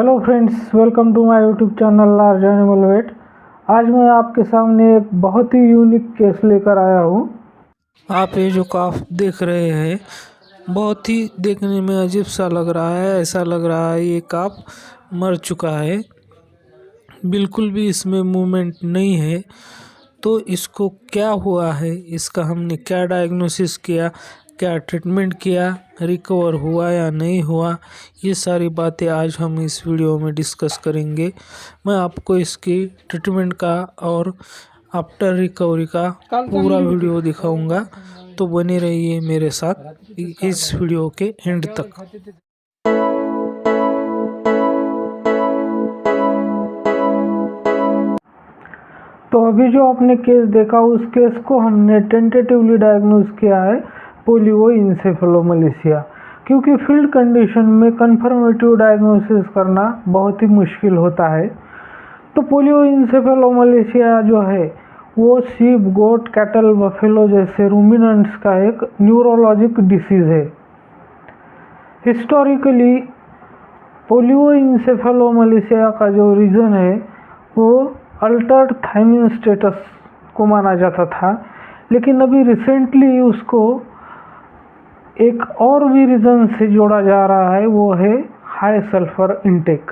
Hello friends, welcome to my YouTube channel large animal vet. आज मैं आपके सामने एक बहुत ही यूनिक केस लेकर आया हूँ। आप ये जो काफ देख रहे हैं बहुत ही देखने में अजीब सा लग रहा है। ऐसा लग रहा है ये काफ मर चुका है, बिल्कुल भी इसमें मूवमेंट नहीं है। तो इसको क्या हुआ है, इसका हमने क्या डायग्नोसिस किया, क्या ट्रीटमेंट किया, रिकवर हुआ या नहीं हुआ, ये सारी बातें आज हम इस वीडियो में डिस्कस करेंगे। मैं आपको इसकी ट्रीटमेंट का और आफ्टर रिकवरी का पूरा वीडियो दिखाऊंगा, तो बने रहिए मेरे साथ इस वीडियो के एंड तक। तो अभी जो आपने केस देखा, उस केस को हमने टेंटेटिवली डायग्नोज किया है पोलियोइंसेफेलोमलेशिया, क्योंकि फील्ड कंडीशन में कंफर्मेटिव डायग्नोसिस करना बहुत ही मुश्किल होता है। तो पोलियोइंसेफेलोमलेशिया जो है वो शीप, गोट, कैटल, बफेलो जैसे रूमिनेंट्स का एक न्यूरोलॉजिक डिसीज है। हिस्टोरिकली पोलियोइंसेफेलोमलेशिया का जो रीज़न है वो अल्टर्ड थायमिन स्टेटस को माना जाता था, लेकिन अभी रिसेंटली उसको एक और भी रीज़न से जोड़ा जा रहा है, वो है high sulphur intake.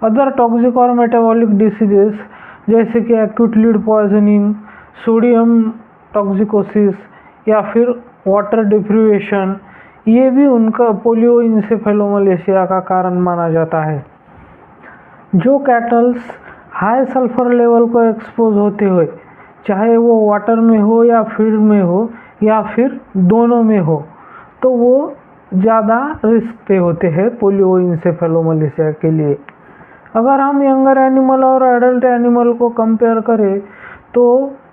Other toxic और मेटाबॉलिक डिसीजेस जैसे कि acute lead poisoning, sodium toxicosis या फिर वाटर डिप्रीवेशन, ये भी उनका पोलियोइंसेफेलोमलेशिया का कारण माना जाता है। जो कैटल्स हाई सल्फर लेवल को एक्सपोज होते हुए, चाहे वो वाटर में हो या फीड में हो या फिर दोनों में हो, तो वो ज़्यादा रिस्क पे होते हैं पोलियोइंसेफेलोमलेशिया के लिए। अगर हम यंगर एनिमल और एडल्ट एनिमल को कंपेयर करें तो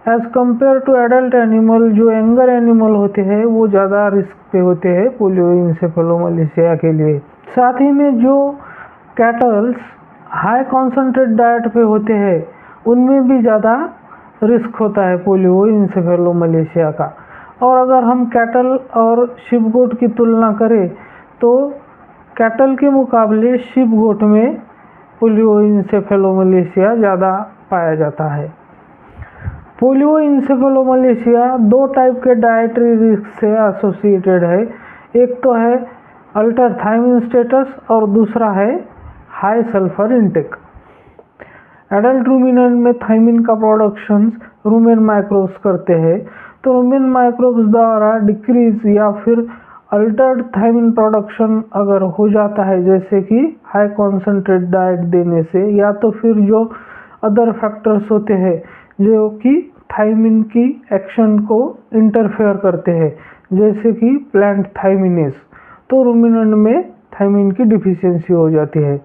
as compare to adult animal, जो यंगर एनिमल होते हैं वो ज़्यादा रिस्क पे होते हैं पोलियोइंसेफेलोमलेशिया के लिए। साथ ही में जो कैटल्स हाई कॉन्सेंट्रेट डाइट पे होते हैं उनमें भी ज़्यादा रिस्क होता है पोलियोइंसेफेलोमलेशिया का। और अगर हम कैटल और शीप गोट की तुलना करें तो कैटल के मुकाबले शीप गोट में पोलियोइंसेफेलोमलेशिया ज़्यादा पाया जाता है। पोलियोइंसेफेलोमलेशिया दो टाइप के डाइटरी रिस्क से एसोसिएटेड है। एक तो है अल्टर थायमिन स्टेटस और दूसरा है high sulphur intake. Adult ruminant में थायमिन का प्रोडक्शन रूमेन माइक्रोब्स करते हैं, तो रूमेन माइक्रोब्स द्वारा डिक्रीज या फिर अल्टर्ड थायमिन प्रोडक्शन अगर हो जाता है, जैसे कि हाई कॉन्सेंट्रेट डाइट देने से, या तो फिर जो अदर फैक्टर्स होते हैं जो कि थायमिन की एक्शन को इंटरफेयर करते हैं, जैसे कि प्लांट थायमिनेज, तो रूमिनेंट में थायमिन की डिफिशियंसी हो जाती है।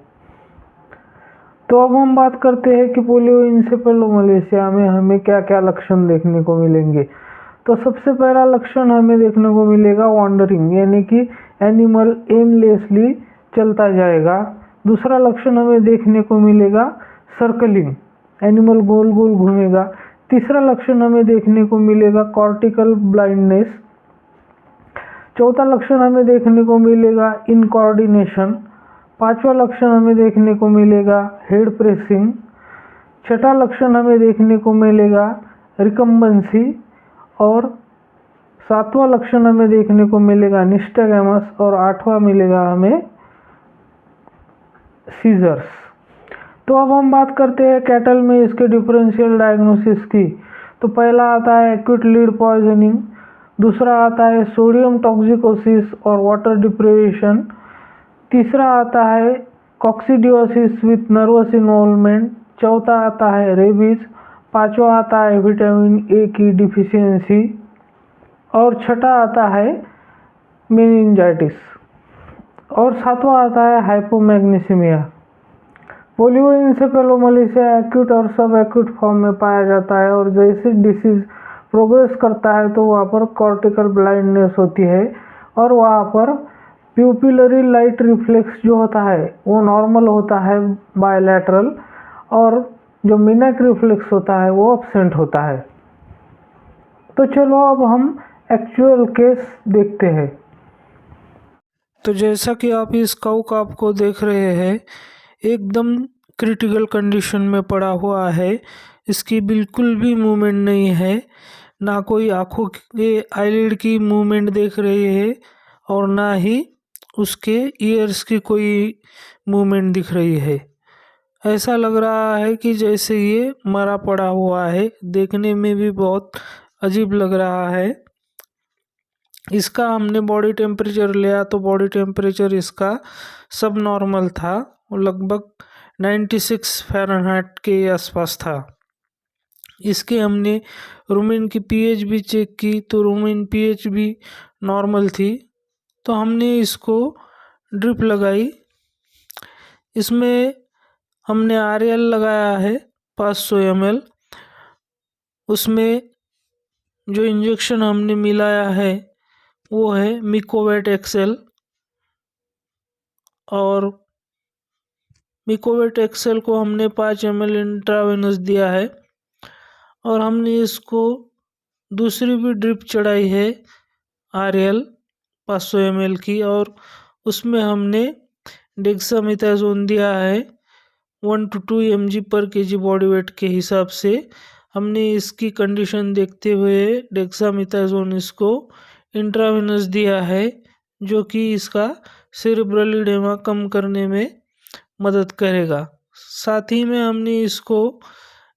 तो अब हम बात करते हैं कि पोलियोइंसेफेलोमलेशिया में हमें क्या क्या लक्षण देखने को मिलेंगे। तो सबसे पहला लक्षण हमें देखने को मिलेगा वॉन्डरिंग, यानी कि एनिमल एमलेसली चलता जाएगा। दूसरा लक्षण हमें देखने को मिलेगा सर्कलिंग, एनिमल गोल गोल घूमेगा। तीसरा लक्षण हमें देखने को मिलेगा कॉर्टिकल ब्लाइंडनेस। चौथा लक्षण हमें देखने को मिलेगा इनकोऑर्डिनेशन। पांचवा लक्षण हमें देखने को मिलेगा हेड प्रेसिंग। छठा लक्षण हमें देखने को मिलेगा रिकम्बेंसी। और सातवां लक्षण हमें देखने को मिलेगा निस्टैगमस। और आठवां मिलेगा हमें सीजर्स। तो अब हम बात करते हैं कैटल में इसके डिफरेंशियल डायग्नोसिस की। तो पहला आता है एक्यूट लीड पॉइजनिंग, दूसरा आता है सोडियम टॉक्सिकोसिस और वाटर डिप्रीवेशन, तीसरा आता है कॉक्सीडियोसिस विथ नर्वस इन्वॉल्वमेंट, चौथा आता है रेबीज, पांचवा आता है विटामिन ए की डिफिशियंसी और छठा आता है मेनिंजाइटिस और सातवां आता है हाइपोमैग्नीसिमिया। पोलियोइंसेफेलोमलेशिया एक्यूट और सब एक्यूट फॉर्म में पाया जाता है, और जैसे डिसीज प्रोग्रेस करता है तो वहाँ पर कॉर्टिकल ब्लाइंडनेस होती है और वहाँ पर प्यूपिलरी लाइट रिफ्लेक्स जो होता है वो नॉर्मल होता है बायलैटरल, और जो मिनट रिफ्लेक्स होता है वो एब्सेंट होता है। तो चलो अब हम एक्चुअल केस देखते हैं। तो जैसा कि आप इस काऊ काफ को देख रहे हैं, एकदम क्रिटिकल कंडीशन में पड़ा हुआ है। इसकी बिल्कुल भी मूवमेंट नहीं है, ना कोई आँखों के आईलिड की मूवमेंट देख रही है और ना ही उसके ईयर्स की कोई मूवमेंट दिख रही है। ऐसा लग रहा है कि जैसे ये मरा पड़ा हुआ है। देखने में भी बहुत अजीब लग रहा है। इसका हमने बॉडी टेम्परेचर लिया तो बॉडी टेम्परेचर इसका सब नॉर्मल था, लगभग 96 फ़ारेनहाइट के आसपास था। इसके हमने रूमेन की पीएच भी चेक की तो रूमेन पीएच भी नॉर्मल थी। तो हमने इसको ड्रिप लगाई। इसमें हमने आरएल लगाया है 500 ml। उसमें जो इंजेक्शन हमने मिलाया है वो है मिकोवेट एक्सेल, और मिकोवेट एक्सेल को हमने 5 ml इंट्रावेनस दिया है। और हमने इसको दूसरी भी ड्रिप चढ़ाई है आरएल 500 ml की, और उसमें हमने डेक्सामेथासोन दिया है 1 to 2 mg पर kg बॉडी वेट के हिसाब से। हमने इसकी कंडीशन देखते हुए डेक्सामेथासोन इसको इंट्रावेनस दिया है, जो कि इसका सेरेब्रल एडेमा कम करने में मदद करेगा। साथ ही में हमने इसको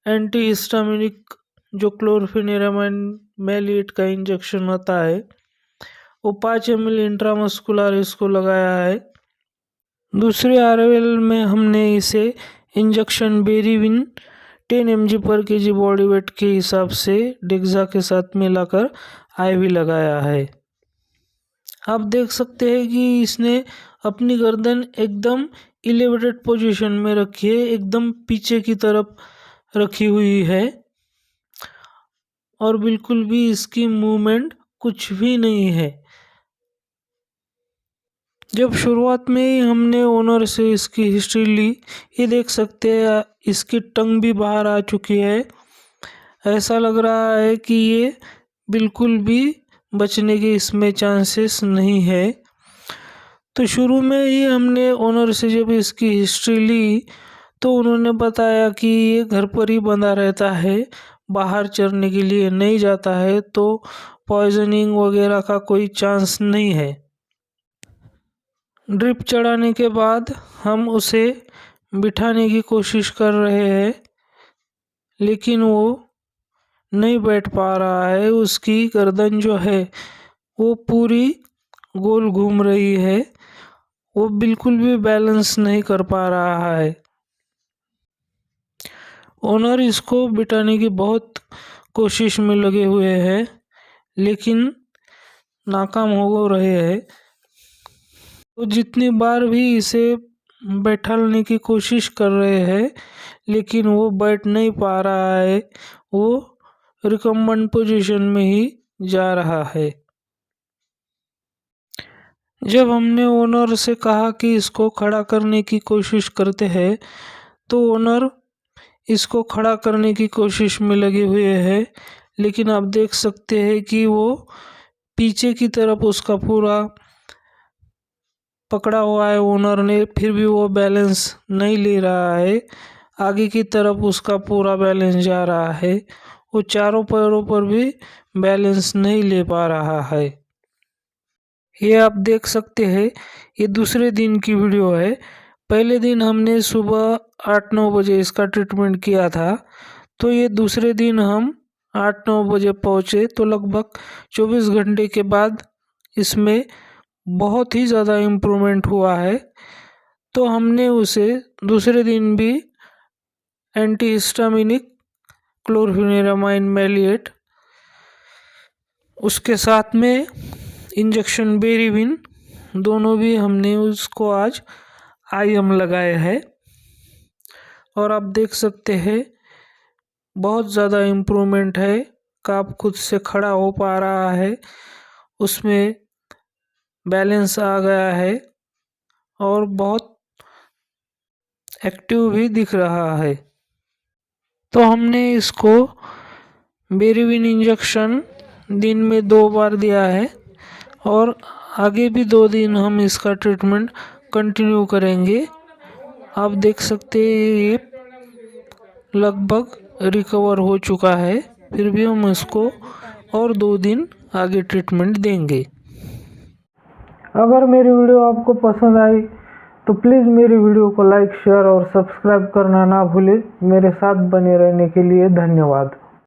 एंटीहिस्टामिनिक जो क्लोरफेनिरामाइन मैलिएट का इंजेक्शन होता है वो 5 ml इंट्रामस्कुलर इसको लगाया है। दूसरे आरएल में हमने इसे इंजेक्शन बेरीविन 10 mg पर kg बॉडी वेट के हिसाब से डेक्सा के साथ मिलाकर आईवी लगाया है। आप देख सकते हैं कि इसने अपनी गर्दन एकदम इलेवेटेड पोजीशन में रखी है, एकदम पीछे की तरफ रखी हुई है और बिल्कुल भी इसकी मूवमेंट कुछ भी नहीं है। जब शुरुआत में ही हमने ओनर से इसकी हिस्ट्री ली, ये देख सकते हैं इसकी टंग भी बाहर आ चुकी है। ऐसा लग रहा है कि ये बिल्कुल भी बचने के इसमें चांसेस नहीं है। तो शुरू में ही हमने ओनर से जब इसकी हिस्ट्री ली तो उन्होंने बताया कि ये घर पर ही बंधा रहता है, बाहर चरने के लिए नहीं जाता है, तो पॉइजनिंग वगैरह का कोई चांस नहीं है। ड्रिप चढ़ाने के बाद हम उसे बिठाने की कोशिश कर रहे हैं, लेकिन वो नहीं बैठ पा रहा है। उसकी गर्दन जो है वो पूरी गोल घूम रही है, वो बिल्कुल भी बैलेंस नहीं कर पा रहा है। ओनर इसको बिठाने की बहुत कोशिश में लगे हुए हैं, लेकिन नाकाम हो रहे हैं। तो जितनी बार भी इसे बैठाने की कोशिश कर रहे हैं, लेकिन वो बैठ नहीं पा रहा है, वो रिकम्बेंट पोजीशन में ही जा रहा है। जब हमने ओनर से कहा कि इसको खड़ा करने की कोशिश करते हैं, तो ओनर इसको खड़ा करने की कोशिश में लगे हुए हैं, लेकिन आप देख सकते हैं कि वो पीछे की तरफ उसका पूरा पकड़ा हुआ है ओनर ने, फिर भी वो बैलेंस नहीं ले रहा है। आगे की तरफ उसका पूरा बैलेंस जा रहा है, वो चारों पैरों पर भी बैलेंस नहीं ले पा रहा है। ये आप देख सकते हैं, ये दूसरे दिन की वीडियो है। पहले दिन हमने सुबह 8-9 बजे इसका ट्रीटमेंट किया था, तो ये दूसरे दिन हम 8-9 बजे पहुँचे, तो लगभग 24 घंटे के बाद इसमें बहुत ही ज़्यादा इम्प्रूवमेंट हुआ है। तो हमने उसे दूसरे दिन भी एंटीहिस्टामिनिक क्लोरफेनिरामाइन मैलिएट, उसके साथ में इंजेक्शन बेरीविन, दोनों भी हमने उसको आज आईएम लगाए हैं। और आप देख सकते हैं बहुत ज़्यादा इम्प्रूवमेंट है। काप खुद से खड़ा हो पा रहा है, उसमें बैलेंस आ गया है और बहुत एक्टिव भी दिख रहा है। तो हमने इसको बेरीविन इंजेक्शन दिन में 2 बार दिया है और आगे भी 2 दिन हम इसका ट्रीटमेंट कंटिन्यू करेंगे। आप देख सकते हैं ये लगभग रिकवर हो चुका है, फिर भी हम इसको और 2 दिन आगे ट्रीटमेंट देंगे। अगर मेरी वीडियो आपको पसंद आई तो प्लीज़ मेरी वीडियो को लाइक, शेयर और सब्सक्राइब करना ना भूलें। मेरे साथ बने रहने के लिए धन्यवाद।